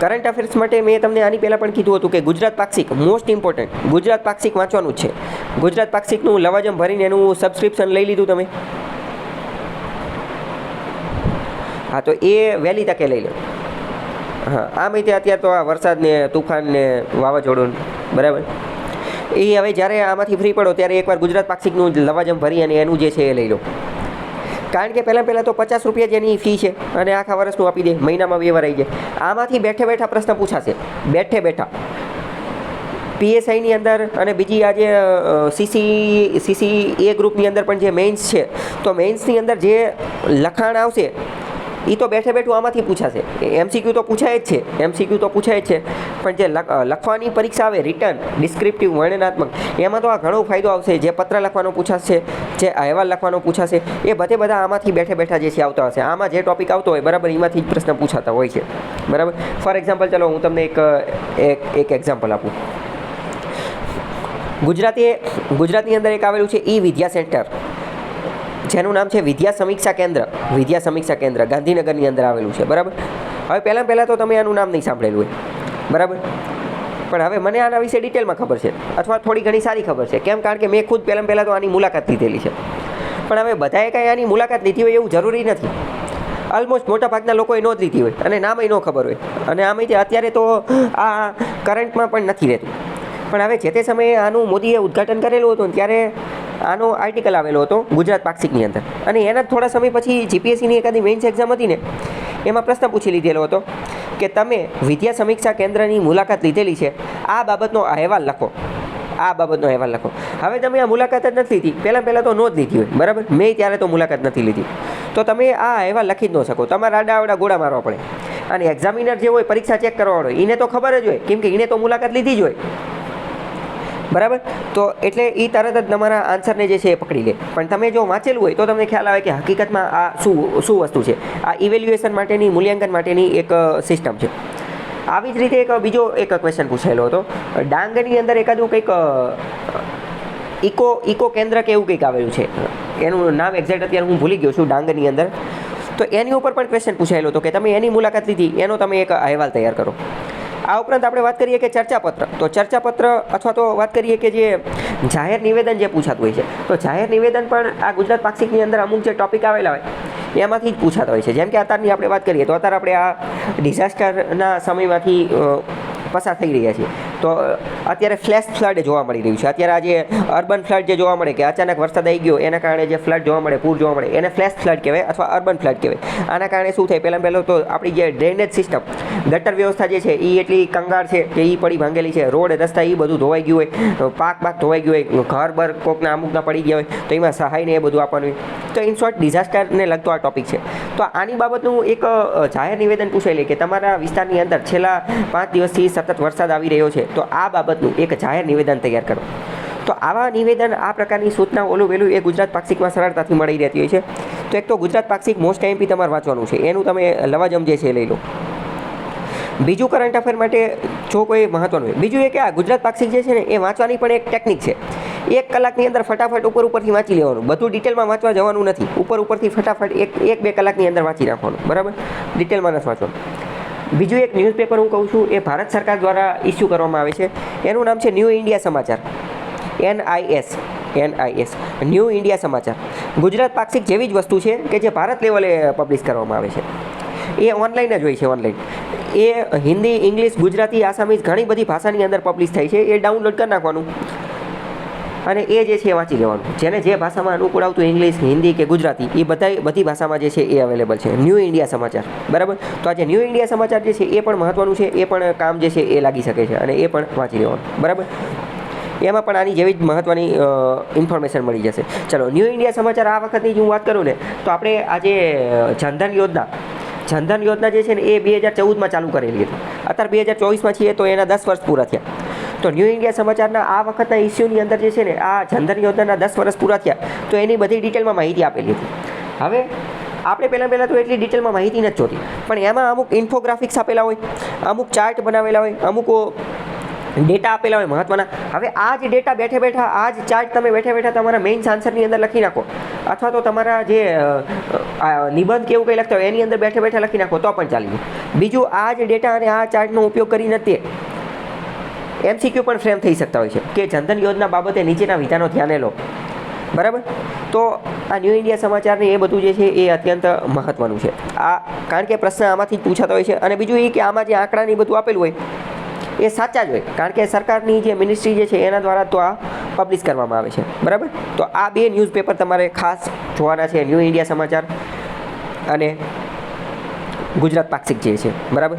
Current affairs માટે મેં તમને આની પહેલાં પણ કીધું હતું કે ગુજરાત પાક્ષિક મોસ્ટ ઇમ્પોર્ટન્ટ, ગુજરાત પાક્ષિક વાંચવાનું જ છે. ગુજરાત પાક્ષિકનું લવાજમ ભરીને એનું સબસ્ક્રિપ્શન લઈ લીધું તમે? હા, તો એ વહેલી તકે લઈ લો. હા, આમ રીતે અત્યારે તો આ વરસાદ ને તુફાન ને વાવાઝોડું, બરાબર, એ હવે જ્યારે આમાંથી ફ્રી પડો ત્યારે એકવાર ગુજરાત પાક્ષિકનું લવાજમ ભરી અને એનું જે છે એ લઈ લો. કારણ કે પહેલાં તો 50 રૂપિયા જેની ફી છે અને આખા વર્ષનું આપી દે, મહિનામાં 2 વાર આવી જાય. આમાંથી બેઠે બેઠા પ્રશ્ન પૂછાશે, બેઠે બેઠા PSIની અંદર અને બીજી આજે CCA ગ્રુપની અંદર પણ જે મેઇન્સ છે, તો મેઇન્સની અંદર જે લખાણ આવશે એ તો બેઠે બેઠું આમાંથી પૂછાશે. MCQ તો પૂછાય જ છે, MCQ તો પૂછાય જ છે, પણ જે લખવાની પરીક્ષા આવે, રિટર્ન, ડિસ્ક્રિપ્ટિવ, વર્ણનાત્મક, એમાં તો આ ઘણો ફાયદો આવશે. જે પત્ર લખવાનો પૂછાશે, જે અહેવાલ લખવાનો પૂછાશે, એ બધા આમાંથી બેઠે બેઠા જે છે આવતા હશે. આમાં જે ટોપિક આવતો હોય, બરાબર, એમાંથી જ પ્રશ્ન પૂછાતા હોય છે, બરાબર. ફોર એક્ઝામ્પલ, ચલો હું તમને એક એક્ઝામ્પલ આપું. ગુજરાતની અંદર એક આવેલું છે વિદ્યા સેન્ટર, જેનું નામ છે વિદ્યા સમીક્ષા કેન્દ્ર, ગાંધીનગરની અંદર આવેલું છે, બરાબર. હવે પહેલાં તો તમે આનું નામ નહીં સાંભળેલું હોય, બરાબર, પણ હવે મને આના વિશે ડિટેલમાં ખબર છે, અથવા થોડી ઘણી સારી ખબર છે. કેમ? કારણ કે મેં ખુદ પહેલાં તો આની મુલાકાત લીધેલી છે. પણ હવે બધાએ કાંઈ આની મુલાકાત લીધી હોય એવું જરૂરી નથી. ઓલમોસ્ટ મોટાભાગના લોકોએ ન જ લીધી હોય અને નામય ન ખબર હોય. અને આમાં અત્યારે તો આ કરંટમાં પણ નથી રહેતું. પણ હવે જે તે સમયે આનું મોદીએ ઉદ્ઘાટન કરેલું હતું ત્યારે આનો આર્ટિકલ આવેલો હતો ગુજરાત પાક્ષિકની અંદર, અને એના થોડા સમય પછી GPSCની એકાદી મેઇન્સ એક્ઝામ હતી ને, એમાં પ્રશ્ન પૂછી લીધેલો હતો કે તમે વિદ્યા સમીક્ષા કેન્દ્રની મુલાકાત લીધેલી છે, આ બાબતનો અહેવાલ લખો. હવે તમે આ મુલાકાત જ નથી લીધી, પહેલાં તો ન જ લીધી હોય, બરાબર. મેં ત્યારે તો મુલાકાત નથી લીધી, તો તમે આ અહેવાલ લખી જ ન શકો. તમારા આડા ગોળા મારવા પડે. અને એક્ઝામિનર જે હોય, પરીક્ષા ચેક કરવાવાળો, એને તો ખબર જ હોય, કેમ કે એને તો મુલાકાત લીધી જ હોય, બરાબર. તો એટલે એ તરત જ તમારા આન્સરને જે છે એ પકડી લે. પણ તમે જો વાંચેલું હોય તો તમને ખ્યાલ આવે કે હકીકતમાં આ શું વસ્તુ છે. આ ઇવેલ્યુએશન માટેની, મૂલ્યાંકન માટેની એક સિસ્ટમ છે. આવી જ રીતે બીજો એક ક્વેશ્ચન પૂછાયેલો હતો. ડાંગની અંદર એકાદું કંઈક ઇકો કેન્દ્ર કે એવું કંઈક આવેલું છે, એનું નામ એક્ઝેક્ટ અત્યારે હું ભૂલી ગયો છું, ડાંગની અંદર. તો એની ઉપર પણ ક્વેશ્ચન પૂછાયેલો હતો કે તમે એની મુલાકાત લીધી, એનો તમે એક અહેવાલ તૈયાર કરો. આ ઉપરાંત આપણે વાત કરીએ કે ચર્ચાપત્ર, તો ચર્ચાપત્ર અથવા તો વાત કરીએ કે જે જાહેર નિવેદન જે પૂછાતું હોય છે, તો જાહેર નિવેદન પણ આ ગુજરાત પાક્ષિકની અંદર અમુક જે ટોપિક આવેલા હોય એમાંથી જ પૂછાતા હોય છે. જેમ કે અત્યારની આપણે વાત કરીએ તો અત્યારે આપણે આ ડિઝાસ્ટરના સમયમાંથી પસાર થઈ રહ્યા છીએ. તો અત્યારે ફ્લેશ ફ્લડ જોવા મળી રહ્યું છે. અત્યારે આજે અર્બન ફ્લડ જે જોવા મળે કે અચાનક વરસાદ આવી ગયો એના કારણે જે ફ્લડ જોવા મળે, પૂર જોવા મળે, એને ફ્લેશ ફ્લડ કહેવાય અથવા અર્બન ફ્લડ કહેવાય. આના કારણે શું થાય? પહેલાં તો આપણી જે ડ્રેનેજ સિસ્ટમ, ગટર વ્યવસ્થા જે છે એ એટલી કંગાળ છે કે એ પડી ભાંગેલી છે. રોડ રસ્તા એ બધું ધોવાઈ ગયું હોય, પાક ધોવાઈ ગયું હોય, ઘર બર કોકના અમુકના પડી ગયા હોય, તો એમાં સહાયને એ બધું આપવાનું હોય. તો ઇન શોર્ટ ડિઝાસ્ટરને લગતો આ ટોપિક છે. તો આની બાબતનું એક જાહેર નિવેદન પૂછાઈ લે કે તમારા વિસ્તારની અંદર છેલ્લા 5 દિવસથી સતત વરસાદ આવી રહ્યો છે, તો આ બાબતનું એક જાહેર નિવેદન તૈયાર કરો. તો આવા નિવેદન, આ પ્રકારની સૂચના ઓલું વેલું એ ગુજરાત પાક્ષિકમાં સરળતાથી મળી રહેતી હોય છે. તો એક તો ગુજરાત પાક્ષિક મોસ્ટ ટાઈમથી તમારે વાંચવાનું છે, એનું તમે લવાજમ જે છે લઈ લો. બીજું કરંટ અફેર માટે જો કોઈ મહત્વનું હોય, બીજું એ કે આ ગુજરાત પાક્ષિક જે છે ને એ વાંચવાની પણ એક ટેકનિક છે. 1 કલાકની અંદર ફટાફટ ઉપરથી વાંચી લેવાનું, બધું ડિટેલમાં વાંચવા જવાનું નથી. ઉપરથી ફટાફટ 1-2 કલાકની અંદર વાંચી નાખવાનું, બરાબર, ડિટેલમાં નથી વાંચવાનું. બીજું એક ન્યૂઝપેપર હું કહું છું, એ ભારત સરકાર દ્વારા ઇસ્યુ કરવામાં આવે છે. એનું નામ છે ન્યૂ ઇન્ડિયા સમાચાર, NIS, ન્યૂ ઇન્ડિયા સમાચાર. ગુજરાત પાક્ષિક જેવી જ વસ્તુ છે કે જે ભારત લેવલે પબ્લિશ કરવામાં આવે છે. એ ઓનલાઈન જ હોય છે, ઓનલાઈન. એ હિન્દી, ઇંગ્લિશ, ગુજરાતી, આસામીઝ ઘણી બધી ભાષાની અંદર પબ્લિશ થાય છે. એ ડાઉનલોડ કરી નાખવાનું અને એ જે છે એ વાંચી લેવાનું. જેને જે ભાષામાં અનુકૂળ આવતું, ઇંગ્લિશ, હિન્દી કે ગુજરાતી, એ બધી ભાષામાં જે છે એ અવેલેબલ છે. ન્યૂ ઇન્ડિયા સમાચાર, બરાબર. તો આ જે ન્યૂ ઇન્ડિયા સમાચાર જે છે એ પણ મહત્વનું છે, એ પણ કામ જે છે એ લાગી શકે છે અને એ પણ વાંચી લેવાનું, બરાબર. એમાં પણ આની જેવી જ મહત્વની ઇન્ફોર્મેશન મળી જશે. ચલો, ન્યૂ ઇન્ડિયા સમાચાર આ વખતની જો હું વાત કરું ને, તો આપણે આજે જનધન યોજના જે છે ને એ 2014માં ચાલુ કરેલી હતી. અત્યારે 2024માં છીએ તો એના 10 વર્ષ પૂરા થયા. તો ન્યૂ ઇન્ડિયા સમાચારના આ વખતના ઇસ્યુની અંદર જે છે ને આ જનધન યોજનાના 10 વર્ષ પૂરા થયા, તો એની બધી ડિટેલમાં માહિતી આપેલી હતી. હવે આપણે પહેલાં તો એટલી ડિટેલમાં માહિતી નથી જોતી, પણ એમાં અમુક ઇન્ફોગ્રાફિક્સ આપેલા હોય, અમુક ચાર્ટ બનાવેલા હોય, અમુક ડેટા આપેલા હોય મહત્વના. હવે આ જ ડેટા બેઠે બેઠા આ જ ચાર્ટ તમે બેઠે બેઠા તમારા મેઇન્સ આન્સરની અંદર લખી નાખો, અથવા તો તમારા જે નિબંધ કેવું કંઈ લખતા હોય એની અંદર બેઠે બેઠા લખી નાખો તો પણ ચાલી જાય. બીજું આ જ ડેટા અને આ ચાર્ટનો ઉપયોગ કરીને તે MCQ પણ ફ્રેમ થઈ શકતા હોય છે કે જનધન યોજના બાબતે નીચેના વિધાનો ધ્યાને લો. બરાબર. તો આ ન્યૂ ઇન્ડિયા સમાચારને એ બધું જે છે એ અત્યંત મહત્ત્વનું છે. આ કારણ કે પ્રશ્ન આમાંથી જ પૂછાતો હોય છે. અને બીજું એ કે આમાં જે આંકડાની બધું આપેલું હોય એ સાચા જ હોય, કારણ કે સરકારની જે મિનિસ્ટ્રી જે છે એના દ્વારા તો આ પબ્લિશ કરવામાં આવે છે. બરાબર. તો આ બે ન્યૂઝપેપર તમારે ખાસ જોવાના છે, ન્યૂ ઇન્ડિયા સમાચાર અને ગુજરાત પાક્ષિક જે છે. બરાબર.